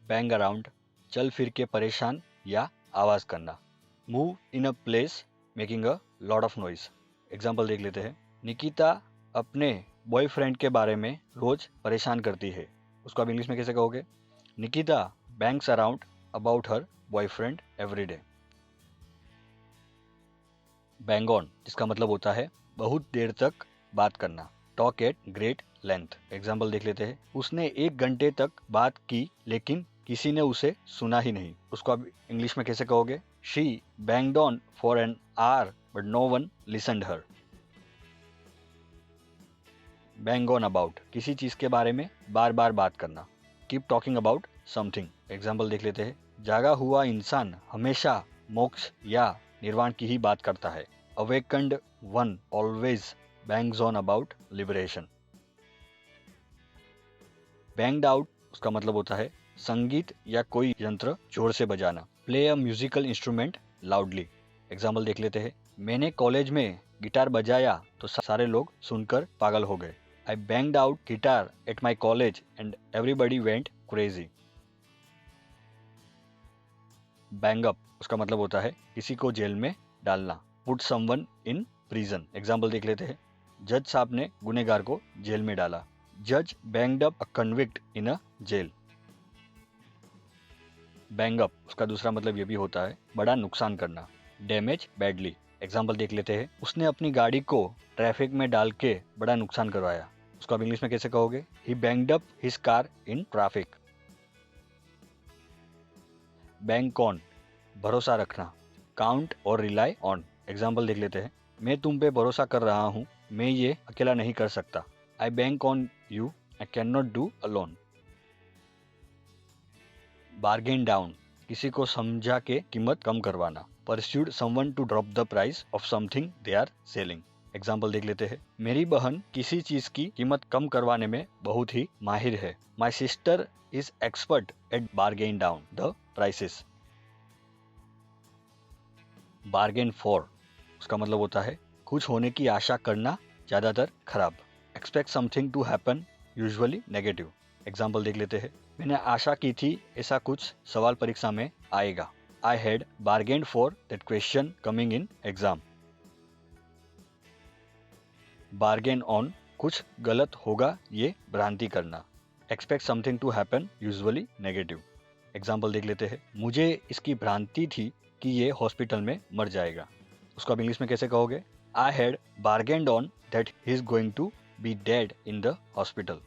Bang around, चल फिर के परेशान या आवाज करना। Move in a place making a lot of noise. Example देख लेते हैं। निकिता अपने बॉयफ्रेंड के बारे में रोज परेशान करती है। उसको आप इंग्लिश में कैसे कहोगे? Nikita bangs around about her boyfriend every day. Bang on, जिसका मतलब होता है बहुत देर तक बात करना। Talk eight great length. Example देख लेते हैं। उसने 1 घंटे तक बात की लेकिन किसी ने उसे सुना ही नहीं। उसको आप इंग्लिश में कैसे कहोगे? She banged on for an hour but no one listened her. Bang on about, किसी चीज के बारे में बार बार बात करना। Keep talking about something. Example देख लेते हैं। जागा हुआ इंसान हमेशा मोक्ष या निर्वाण की ही बात करता है। Awakened one always bangs on about liberation. Banged out, उसका मतलब होता है संगीत या कोई यंत्र जोर से बजाना। Play a musical instrument loudly. Example देख लेते हैं। मैंने कॉलेज में गिटार बजाया तो सारे लोग सुनकर पागल हो गए। I banged out guitar at my college and everybody went crazy. Bang up, उसका मतलब होता है किसी को जेल में डालना। Put someone in prison. Example देख लेते हैं। जज साहब ने गुनेगार को जेल में डाला। जज banged up a convict in a jail. Bang up, उसका दूसरा मतलब ये भी होता है बड़ा नुकसान करना। Damage badly. एग्जाम्पल देख लेते हैं। उसने अपनी गाड़ी को ट्रैफिक में डाल के बड़ा नुकसान करवाया। उसको आप इंग्लिश में कैसे कहोगे? He banged up his car in traffic. Bank on, भरोसा रखना। काउंट और रिलाई ऑन। एग्जाम्पल देख लेते हैं। मैं तुम पे भरोसा कर रहा हूँ, मैं ये अकेला नहीं कर सकता। I bank on you, I can not do alone. Bargain down, किसी को समझा के कीमत कम करवाना। Persuade someone to drop the price of something they are selling. Example देख लेते हैं। मेरी बहन किसी चीज की कीमत कम करवाने में बहुत ही माहिर है। My sister is expert at bargain down the prices. Bargain for, उसका मतलब होता है कुछ होने की आशा करना, ज्यादातर खराब। Expect something to happen, usually negative. Example देख लेते हैं। मैंने आशा की थी ऐसा कुछ सवाल परीक्षा में आएगा। I had bargain for that question coming in exam. Bargain on, कुछ गलत होगा ये भ्रांति करना। Expect something to happen, usually negative. Example देख लेते हैं। मुझे इसकी भ्रांति थी कि ये हॉस्पिटल में मर जाएगा। उसको आप इंग्लिश में कैसे कहोगे? I had bargained on that he is going to be dead in the hospital.